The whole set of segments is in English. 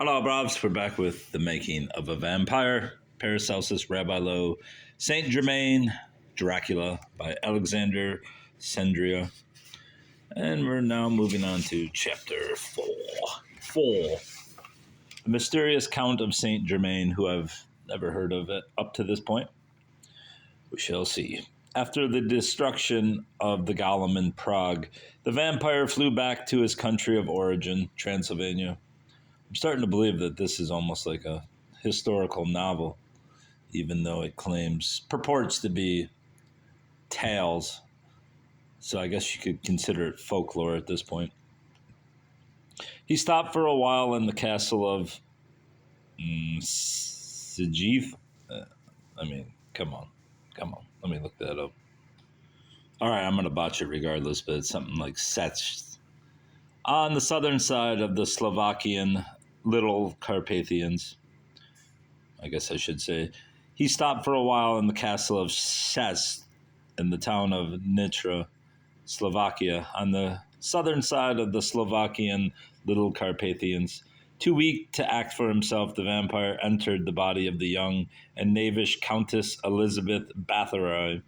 Hello, Brobs. We're back with The Making of a Vampire, Paracelsus, Rabbi Loew, Saint Germain, Dracula by Alexander Şendrea. And we're now moving on to chapter 4. 4. The mysterious Count of Saint Germain, who I've never heard of it up to this point. We shall see. After the destruction of the golem in Prague, the vampire flew back to his country of origin, Transylvania. I'm starting to believe that this is almost like a historical novel, even though it purports to be tales. So I guess you could consider it folklore at this point. He stopped for a while in the castle of Sigev. Come on. Let me look that up. All right, I'm going to botch it regardless, but it's something like Sech. On the southern side of the Slovakian Little Carpathians, I guess I should say. He stopped for a while in the castle of Szesz in the town of Nitra, Slovakia, on the southern side of the Slovakian Little Carpathians. Too weak to act for himself, the vampire entered the body of the young and knavish Countess Elizabeth Bathory.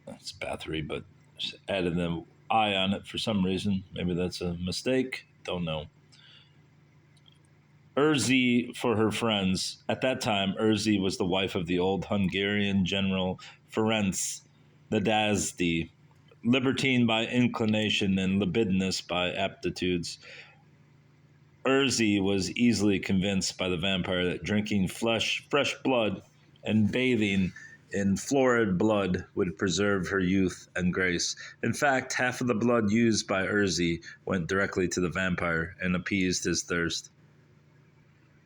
That's Bathory, but just added an I on it for some reason. Maybe that's a mistake. Don't know. Erzsé for her friends. At that time, Erzsé was the wife of the old Hungarian general Ferenc Nadasdy, libertine by inclination and libidinous by aptitudes. Erzsé was easily convinced by the vampire that drinking fresh blood and bathing in florid blood would preserve her youth and grace. In fact, half of the blood used by Erzsé went directly to the vampire and appeased his thirst.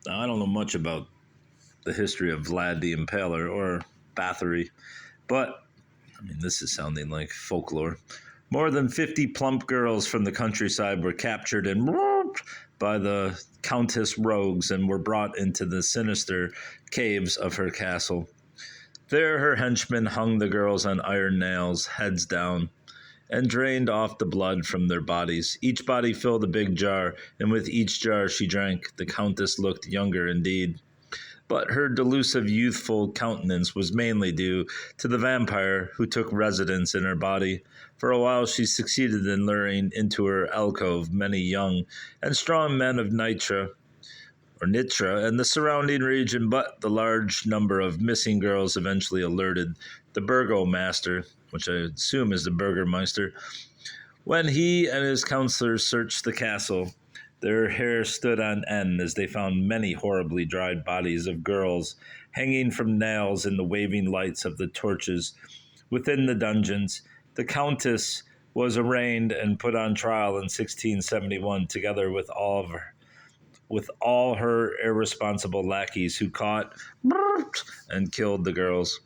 Now, I don't know much about the history of Vlad the Impaler or Bathory, but this is sounding like folklore. More than 50 plump girls from the countryside were captured and by the Countess rogues and were brought into the sinister caves of her castle. There her henchmen hung the girls on iron nails, heads down, and drained off the blood from their bodies. Each body filled a big jar, and with each jar she drank. The Countess looked younger indeed, but her delusive youthful countenance was mainly due to the vampire who took residence in her body. For a while she succeeded in luring into her alcove many young and strong men of Nitra and the surrounding region, but the large number of missing girls eventually alerted the burgomaster, which I assume is the Burgermeister. When he and his counselors searched the castle, their hair stood on end as they found many horribly dried bodies of girls hanging from nails in the waving lights of the torches within the dungeons. The Countess was arraigned and put on trial in 1671, together with all her irresponsible lackeys who caught and killed the girls.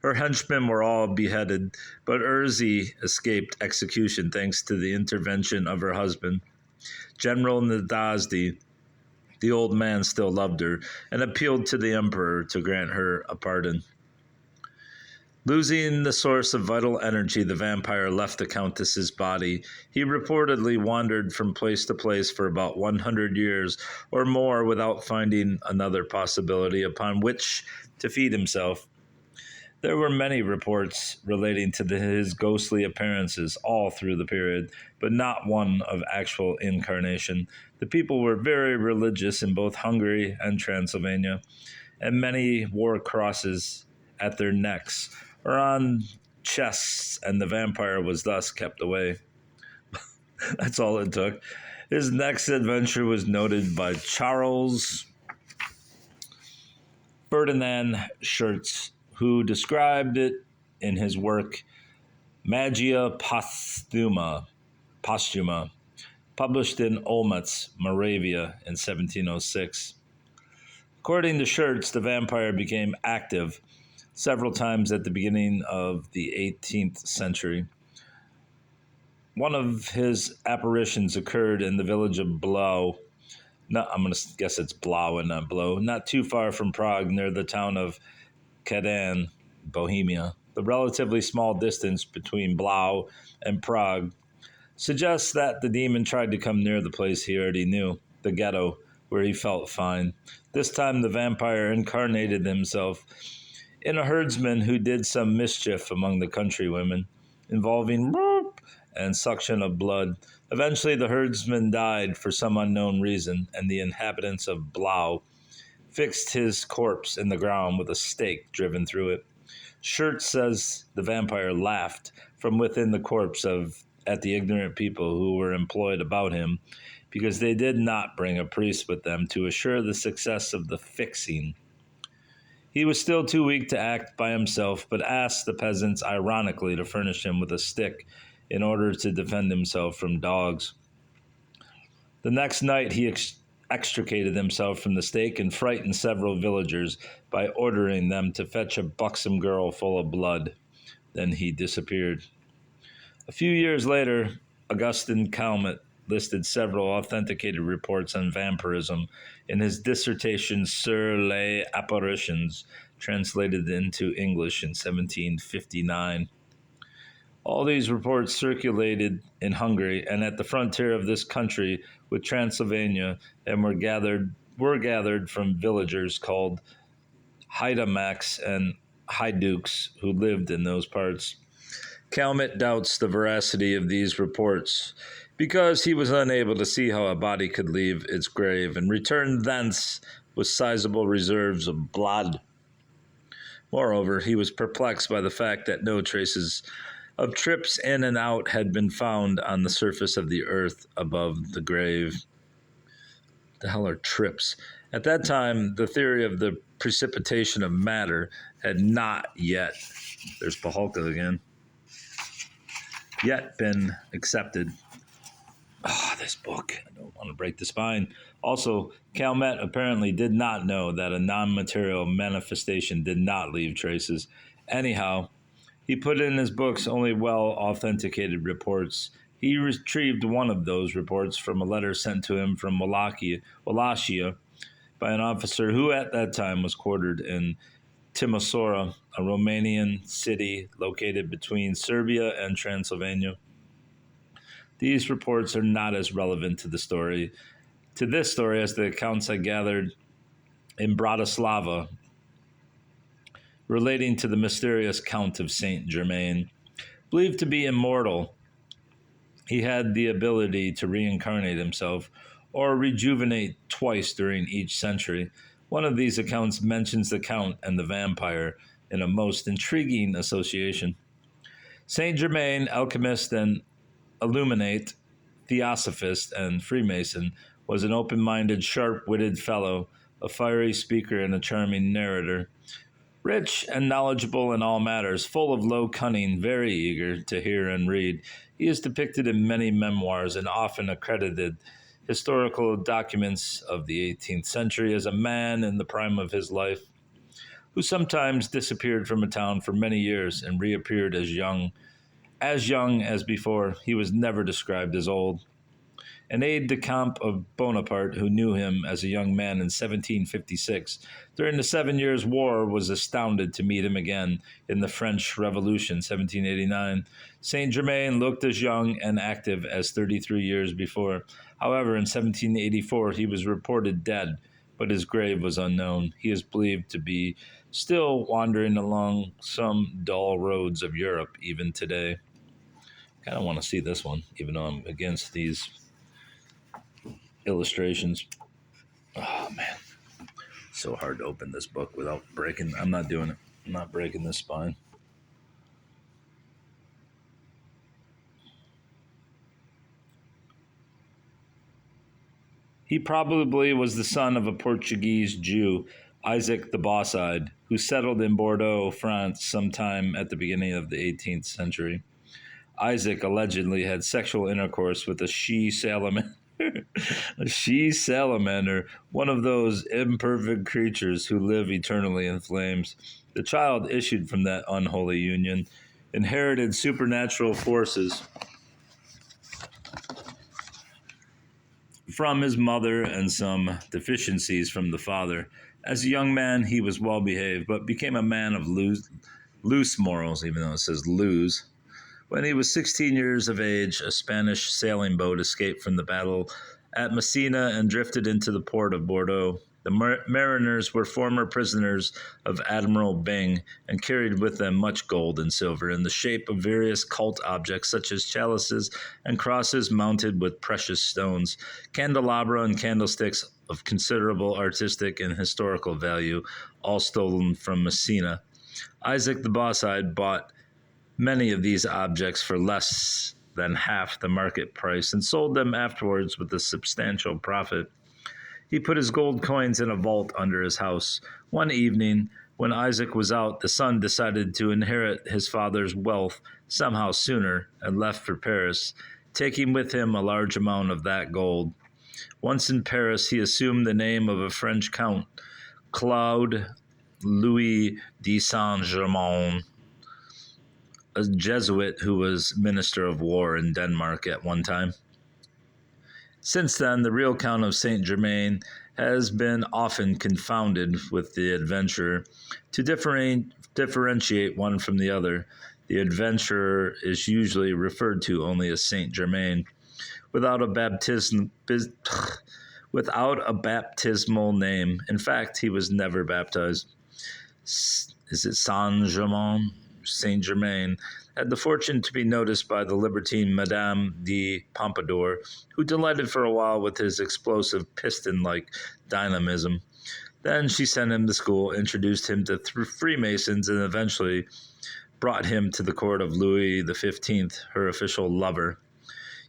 Her henchmen were all beheaded, but Erzsé escaped execution thanks to the intervention of her husband. General Nadasdy, the old man, still loved her and appealed to the emperor to grant her a pardon. Losing the source of vital energy, the vampire left the Countess's body. He reportedly wandered from place to place for about 100 years or more without finding another possibility upon which to feed himself. There were many reports relating to his ghostly appearances all through the period, but not one of actual incarnation. The people were very religious in both Hungary and Transylvania, and many wore crosses at their necks or on chests, and the vampire was thus kept away. That's all it took. His next adventure was noted by Charles Ferdinand Schertz, who described it in his work Magia Posthuma, published in Olmütz, Moravia in 1706. According to Schertz, the vampire became active several times at the beginning of the 18th century. One of his apparitions occurred in the village of Blau. I'm going to guess it's Blau and not Blow, not too far from Prague, near the town of Kadaň, Bohemia. The relatively small distance between Blau and Prague suggests that the demon tried to come near the place he already knew, the ghetto, where he felt fine. This time the vampire incarnated himself in a herdsman who did some mischief among the countrywomen, involving and suction of blood. Eventually the herdsman died for some unknown reason, and the inhabitants of Blau fixed his corpse in the ground with a stake driven through it. Schurz says the vampire laughed from within the corpse at the ignorant people who were employed about him, because they did not bring a priest with them to assure the success of the fixing. He was still too weak to act by himself, but asked the peasants ironically to furnish him with a stick in order to defend himself from dogs. The next night he extricated himself from the stake and frightened several villagers by ordering them to fetch a buxom girl full of blood. Then he disappeared. A few years later, Augustin Calmet listed several authenticated reports on vampirism in his dissertation Sur les apparitions, translated into English in 1759. All these reports circulated in Hungary and at the frontier of this country with Transylvania, and were gathered from villagers called Haidamaks and Haiduks who lived in those parts. Calmet doubts the veracity of these reports because he was unable to see how a body could leave its grave and return thence with sizable reserves of blood. Moreover, he was perplexed by the fact that no traces of trips in and out had been found on the surface of the earth above the grave. The hell are trips? At that time, the theory of the precipitation of matter had not yet, there's Paholka again, yet been accepted. This book, I don't want to break the spine. Also, Calmet apparently did not know that a non-material manifestation did not leave traces. Anyhow, he put in his books only well-authenticated reports. He retrieved one of those reports from a letter sent to him from Wallachia by an officer who at that time was quartered in Timisoara, a Romanian city located between Serbia and Transylvania. These reports are not as relevant to this story as the accounts I gathered in Bratislava relating to the mysterious Count of Saint Germain. Believed to be immortal, he had the ability to reincarnate himself or rejuvenate twice during each century. One of these accounts mentions the Count and the vampire in a most intriguing association. Saint Germain, alchemist and illuminate, theosophist, and Freemason, was an open-minded, sharp-witted fellow, a fiery speaker and a charming narrator. Rich and knowledgeable in all matters, full of low cunning, very eager to hear and read, he is depicted in many memoirs and often accredited historical documents of the 18th century as a man in the prime of his life, who sometimes disappeared from a town for many years and reappeared as young as before. He was never described as old. An aide-de-camp of Bonaparte, who knew him as a young man in 1756, during the 7 Years' War, was astounded to meet him again in the French Revolution, 1789. Saint Germain looked as young and active as 33 years before. However, in 1784, he was reported dead, but his grave was unknown. He is believed to be still wandering along some dull roads of Europe even today. I kind of want to see this one, even though I'm against these illustrations. Oh, man. So hard to open this book without breaking. I'm not doing it. I'm not breaking this spine. He probably was the son of a Portuguese Jew, Isaac the Boss-eyed, who settled in Bordeaux, France, sometime at the beginning of the 18th century. Isaac allegedly had sexual intercourse with a she-salamander, one of those imperfect creatures who live eternally in flames. The child issued from that unholy union inherited supernatural forces from his mother and some deficiencies from the father. As a young man, he was well behaved, but became a man of loose morals, even though it says lose. When he was 16 years of age, a Spanish sailing boat escaped from the Battle at Messina and drifted into the port of Bordeaux. The mariners were former prisoners of Admiral Byng and carried with them much gold and silver in the shape of various cult objects such as chalices and crosses mounted with precious stones, candelabra and candlesticks of considerable artistic and historical value, all stolen from Messina. Isaac the Bosside bought many of these objects for less than half the market price and sold them afterwards with a substantial profit. He put his gold coins in a vault under his house. One evening, when Isaac was out, the son decided to inherit his father's wealth somehow sooner and left for Paris, taking with him a large amount of that gold. Once in Paris, he assumed the name of a French count, Claude Louis de Saint-Germain, a Jesuit who was minister of war in Denmark at one time. Since then, the real Count of Saint Germain has been often confounded with the adventurer. To differentiate one from the other, the adventurer is usually referred to only as Saint Germain. Without a baptismal name. In fact, he was never baptized. Is it Saint-Germain? Saint-Germain had the fortune to be noticed by the libertine Madame de Pompadour, who delighted for a while with his explosive piston-like dynamism. Then she sent him to school, introduced him to Freemasons, and eventually brought him to the court of Louis XV, her official lover.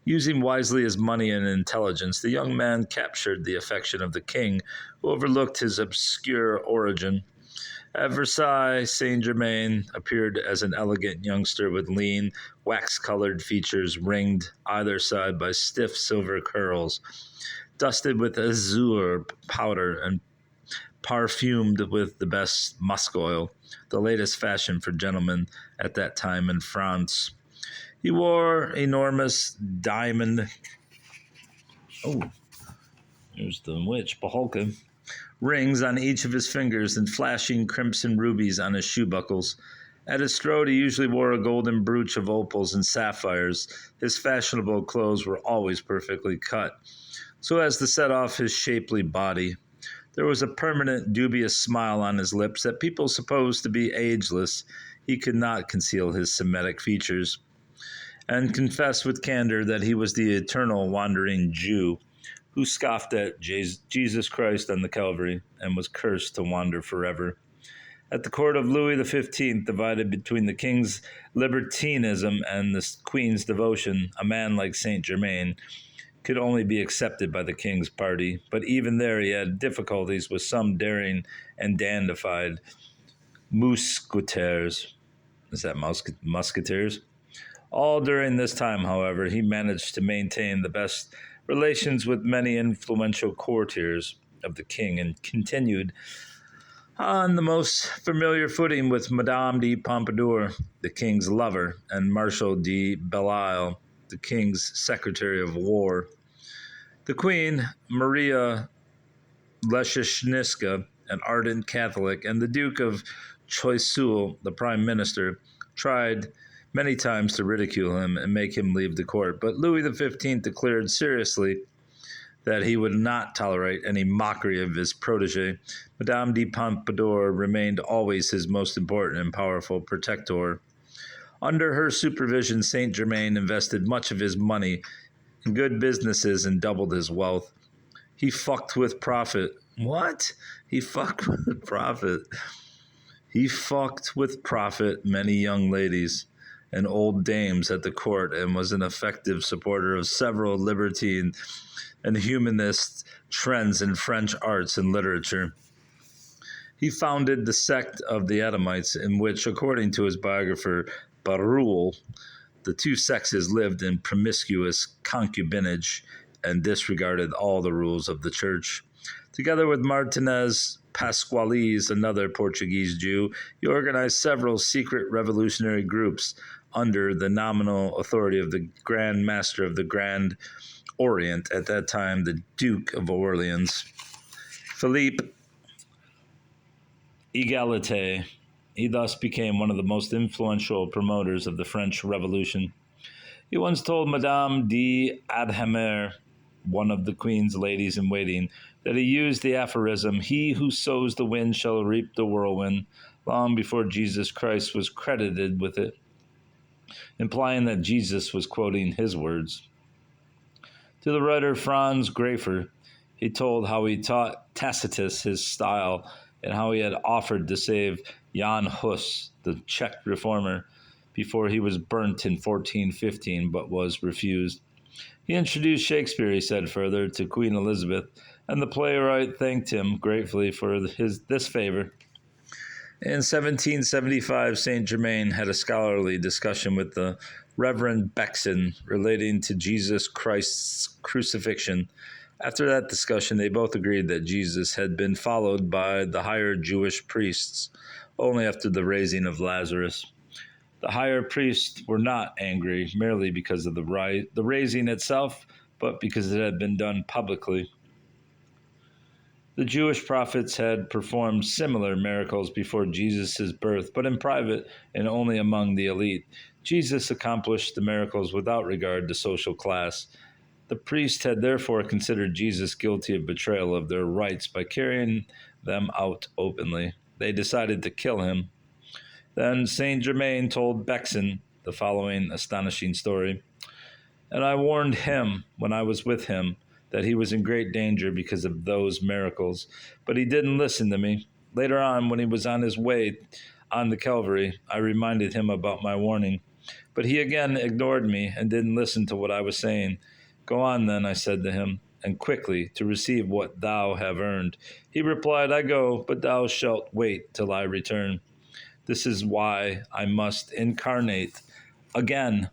Using wisely his money and intelligence, the young man captured the affection of the king, who overlooked his obscure origin. At Versailles, Saint-Germain appeared as an elegant youngster with lean, wax-colored features ringed either side by stiff silver curls, dusted with azure powder and perfumed with the best musk oil, the latest fashion for gentlemen at that time in France. He wore enormous diamond... Oh, there's the witch, Paholka. Rings on each of his fingers and flashing crimson rubies on his shoe buckles. At his throat, he usually wore a golden brooch of opals and sapphires. His fashionable clothes were always perfectly cut, so as to set off his shapely body. There was a permanent, dubious smile on his lips that people supposed to be ageless. He could not conceal his Semitic features, and confessed with candor that he was the eternal wandering Jew, who scoffed at Jesus Christ on the Calvary and was cursed to wander forever. At the court of Louis XV, divided between the king's libertinism and the queen's devotion, a man like Saint Germain could only be accepted by the king's party, but even there he had difficulties with some daring and dandified mousquetaires. Is that musketeers? All during this time, however, he managed to maintain the best relations with many influential courtiers of the king and continued on the most familiar footing with Madame de Pompadour, the king's lover, and Marshal de Belleisle, the king's secretary of war. The queen, Maria Leczeschniska, an ardent Catholic, and the Duke of Choiseul, the prime minister, tried many times to ridicule him and make him leave the court, but Louis XV declared seriously that he would not tolerate any mockery of his protege. Madame de Pompadour remained always his most important and powerful protector. Under her supervision, Saint Germain invested much of his money in good businesses and doubled his wealth. He fucked with profit. What? He fucked with profit. He fucked with profit many young ladies and old dames at the court, and was an effective supporter of several libertine and humanist trends in French arts and literature. He founded the sect of the Edomites, in which, according to his biographer Barruel, the two sexes lived in promiscuous concubinage and disregarded all the rules of the church. Together with Martinez Pasqualis, another Portuguese Jew, he organized several secret revolutionary groups under the nominal authority of the Grand Master of the Grand Orient, at that time the Duke of Orleans, Philippe Égalité. He thus became one of the most influential promoters of the French Revolution. He once told Madame d'Adhémer one of the queen's ladies in waiting, that he used the aphorism, "He who sows the wind shall reap the whirlwind," long before Jesus Christ was credited with it, implying that Jesus was quoting his words. To the writer Franz Grafer, he told how he taught Tacitus his style and how he had offered to save Jan Hus, the Czech reformer, before he was burnt in 1415, but was refused. He introduced Shakespeare, he said further, to Queen Elizabeth, and the playwright thanked him gratefully for this favor. In 1775, St. Germain had a scholarly discussion with the Reverend Bexon relating to Jesus Christ's crucifixion. After that discussion, they both agreed that Jesus had been followed by the higher Jewish priests only after the raising of Lazarus. The higher priests were not angry merely because of the raising itself, but because it had been done publicly. The Jewish prophets had performed similar miracles before Jesus' birth, but in private and only among the elite. Jesus accomplished the miracles without regard to social class. The priests had therefore considered Jesus guilty of betrayal of their rights by carrying them out openly. They decided to kill him. Then St. Germain told Bexon the following astonishing story. "And I warned him when I was with him that he was in great danger because of those miracles, but he didn't listen to me. Later on, when he was on his way on the Calvary, I reminded him about my warning, but he again ignored me and didn't listen to what I was saying. 'Go on then,' I said to him, 'and quickly, to receive what thou have earned.' He replied, 'I go, but thou shalt wait till I return. This is why I must incarnate again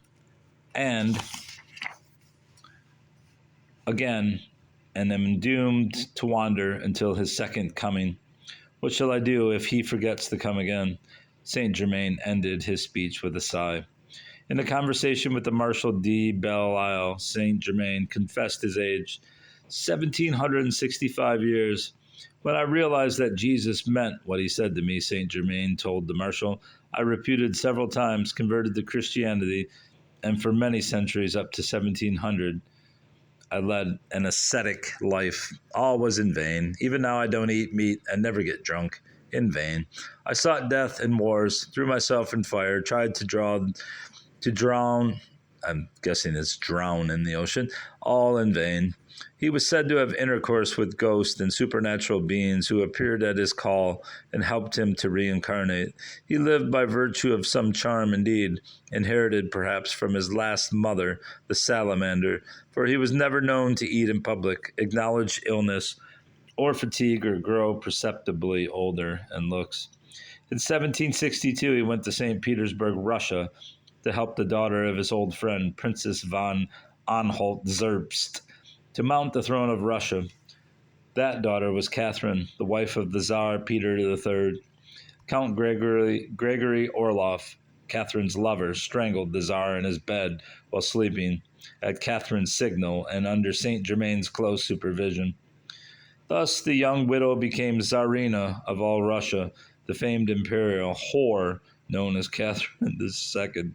and am doomed to wander until his second coming. What shall I do if he forgets to come again?" St. Germain ended his speech with a sigh. In a conversation with the Marshal de Belle-Isle, St. Germain confessed his age, 1765 years. "When I realized that Jesus meant what he said to me," St. Germain told the Marshal, "I reputed several times, converted to Christianity, and for many centuries up to 1700, I led an ascetic life. All was in vain. Even now I don't eat meat and never get drunk. In vain. I sought death in wars, threw myself in fire, tried to drown, I'm guessing it's drown in the ocean, all in vain." He was said to have intercourse with ghosts and supernatural beings who appeared at his call and helped him to reincarnate. He lived by virtue of some charm indeed, inherited perhaps from his last mother, the salamander, for he was never known to eat in public, acknowledge illness, or fatigue, or grow perceptibly older in looks. In 1762, he went to St. Petersburg, Russia, to help the daughter of his old friend, Princess von Anhalt-Zerbst, to mount the throne of Russia. That daughter was Catherine, the wife of the Tsar Peter III. Count Gregory Orloff, Catherine's lover, strangled the Tsar in his bed while sleeping, at Catherine's signal and under St. Germain's close supervision. Thus the young widow became Tsarina of all Russia, the famed imperial whore known as Catherine II.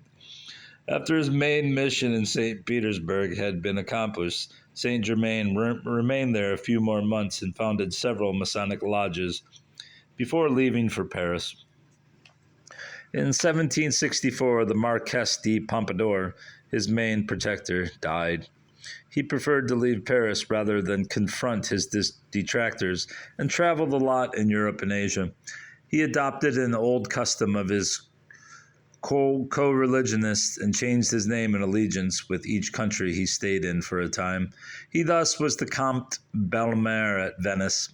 After his main mission in St. Petersburg had been accomplished, St. Germain remained there a few more months and founded several Masonic lodges before leaving for Paris. In 1764, the Marquess de Pompadour, his main protector, died. He preferred to leave Paris rather than confront his detractors and traveled a lot in Europe and Asia. He adopted an old custom of his co-religionists and changed his name and allegiance with each country he stayed in for a time. He thus was the Comte Bellemare at Venice,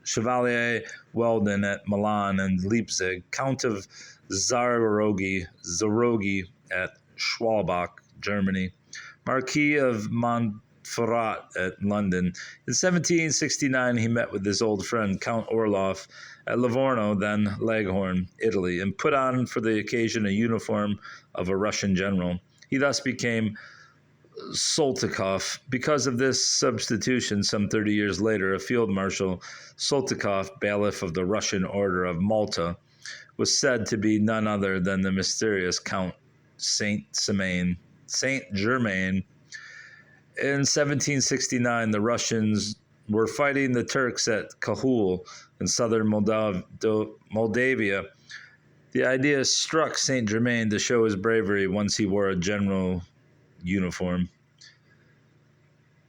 Chevalier Weldon at Milan and Leipzig, Count of Zarogi at Schwalbach, Germany, Marquis of Montferrat at London. In 1769, he met with his old friend, Count Orloff, at Livorno, then Leghorn, Italy, and put on for the occasion a uniform of a Russian general. He thus became Soltykov. Because of this substitution, some 30 years later, a field marshal, Soltykov, bailiff of the Russian Order of Malta, was said to be none other than the mysterious Count Saint Germain. In 1769, the Russians were fighting the Turks at Kahul in southern Moldavia. The idea struck Saint Germain to show his bravery once he wore a general uniform.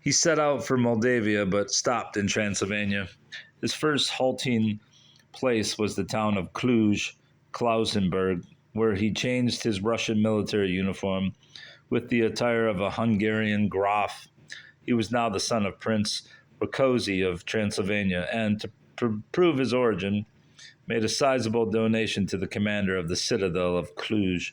He set out for Moldavia but stopped in Transylvania. His first halting place was the town of Klausenburg, where he changed his Russian military uniform with the attire of a Hungarian Graf. He was now the son of Prince Rákóczi of Transylvania, and to prove his origin, made a sizable donation to the commander of the citadel of Cluj.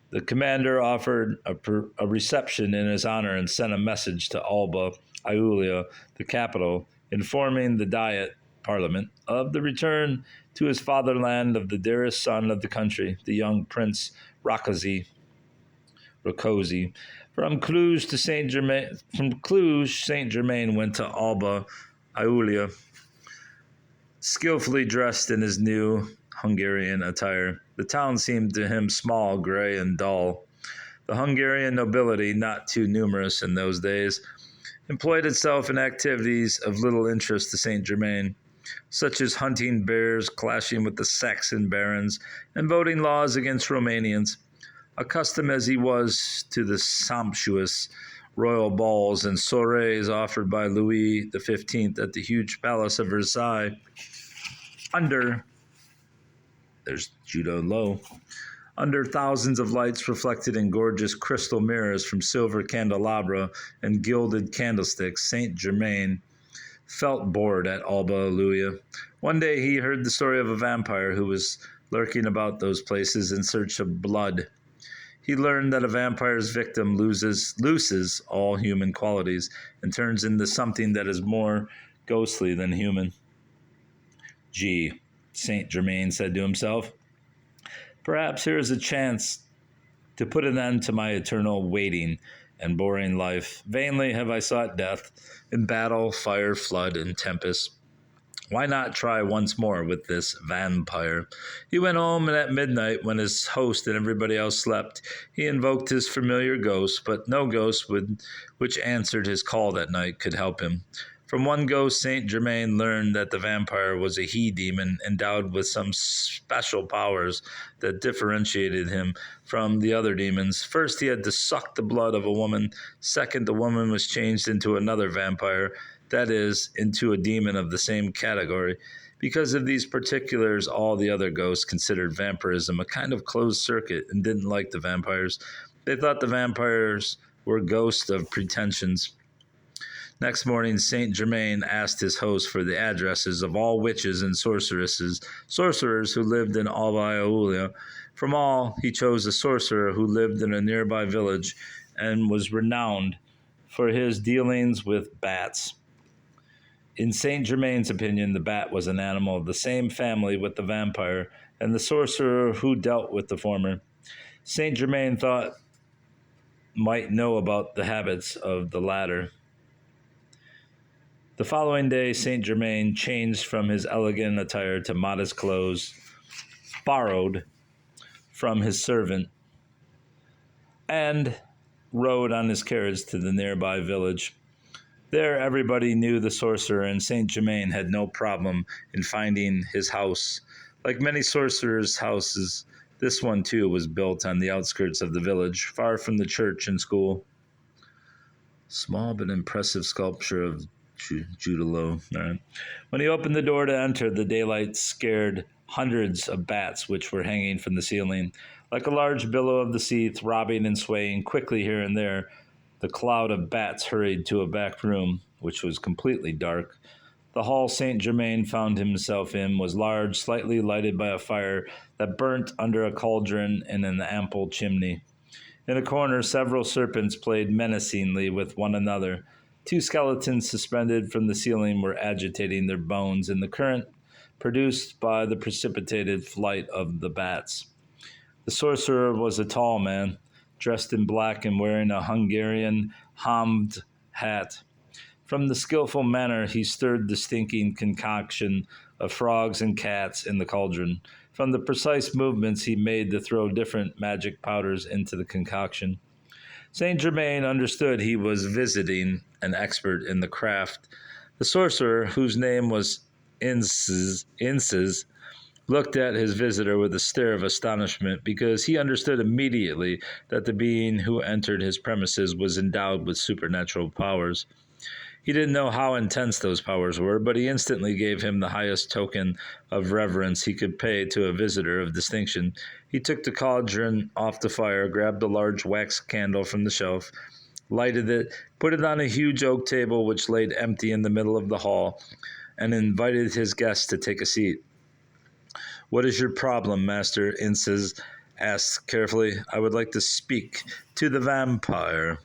The commander offered a reception in his honor and sent a message to Alba Iulia, the capital, informing the Diet Parliament of the return to his fatherland of the dearest son of the country, the young Prince Rákóczi. From Cluj, Saint Germain went to Alba Iulia, skillfully dressed in his new Hungarian attire. The town seemed to him small, gray, and dull. The Hungarian nobility, not too numerous in those days, employed itself in activities of little interest to Saint Germain, such as hunting bears, clashing with the Saxon barons, and voting laws against Romanians. Accustomed as he was to the sumptuous royal balls and soirees offered by Louis XV at the huge palace of Versailles, there's Judo Loew, under thousands of lights reflected in gorgeous crystal mirrors from silver candelabra and gilded candlesticks, Saint Germain felt bored at Alba Iulia. One day he heard the story of a vampire who was lurking about those places in search of blood. He learned that a vampire's victim loses all human qualities and turns into something that is more ghostly than human. Gee, Saint Germain said to himself, perhaps here is a chance to put an end to my eternal waiting and boring life. Vainly have I sought death in battle, fire, flood, and tempest. Why not try once more with this vampire? He went home, and at midnight, when his host and everybody else slept, he invoked his familiar ghost, but no ghost which answered his call that night could help him. From one ghost, Saint Germain learned that the vampire was a he-demon endowed with some special powers that differentiated him from the other demons. First, he had to suck the blood of a woman. Second, the woman was changed into another vampire, that is, into a demon of the same category. Because of these particulars, all the other ghosts considered vampirism a kind of closed circuit and didn't like the vampires. They thought the vampires were ghosts of pretensions. Next morning, Saint Germain asked his host for the addresses of all witches and sorcerers who lived in Alba Iulia. From all, he chose a sorcerer who lived in a nearby village and was renowned for his dealings with bats. In Saint Germain's opinion, the bat was an animal of the same family with the vampire and the sorcerer who dealt with the former. Saint Germain thought might know about the habits of the latter. The following day, Saint Germain changed from his elegant attire to modest clothes, borrowed from his servant, and rode on his carriage to the nearby village. There, everybody knew the sorcerer, and Saint Germain had no problem in finding his house. Like many sorcerers' houses, this one too was built on the outskirts of the village, far from the church and school. Small but impressive sculpture of Judo Loew. Right. When he opened the door to enter, the daylight scared hundreds of bats which were hanging from the ceiling. Like a large billow of the sea, throbbing and swaying quickly here and there, the cloud of bats hurried to a back room, which was completely dark. The hall Saint Germain found himself in was large, slightly lighted by a fire that burnt under a cauldron in an ample chimney. In a corner, several serpents played menacingly with one another. 2 skeletons suspended from the ceiling were agitating their bones in the current produced by the precipitated flight of the bats. The sorcerer was a tall man, dressed in black and wearing a Hungarian Hamd hat. From the skillful manner he stirred the stinking concoction of frogs and cats in the cauldron. From the precise movements he made to throw different magic powders into the concoction. Saint Germain understood he was visiting an expert in the craft. The sorcerer, whose name was Inces, looked at his visitor with a stare of astonishment because he understood immediately that the being who entered his premises was endowed with supernatural powers. He didn't know how intense those powers were, but he instantly gave him the highest token of reverence he could pay to a visitor of distinction. He took the cauldron off the fire, grabbed a large wax candle from the shelf, lighted it, put it on a huge oak table which laid empty in the middle of the hall, and invited his guests to take a seat. "What is your problem, Master Inces?" asked carefully. "I would like to speak to the vampire."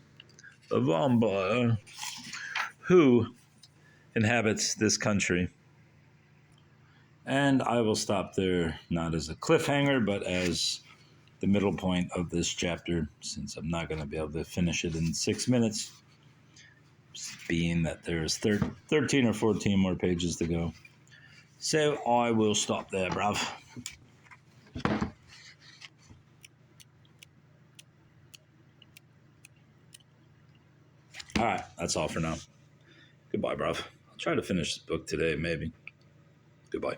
"A vampire? Who inhabits this country?" And I will stop there, not as a cliffhanger, but as the middle point of this chapter, since I'm not going to be able to finish it in 6 minutes, being that there's 13 or 14 more pages to go. So I will stop there, bruv. All right, that's all for now. Goodbye, bruv. I'll try to finish the book today, maybe. Goodbye.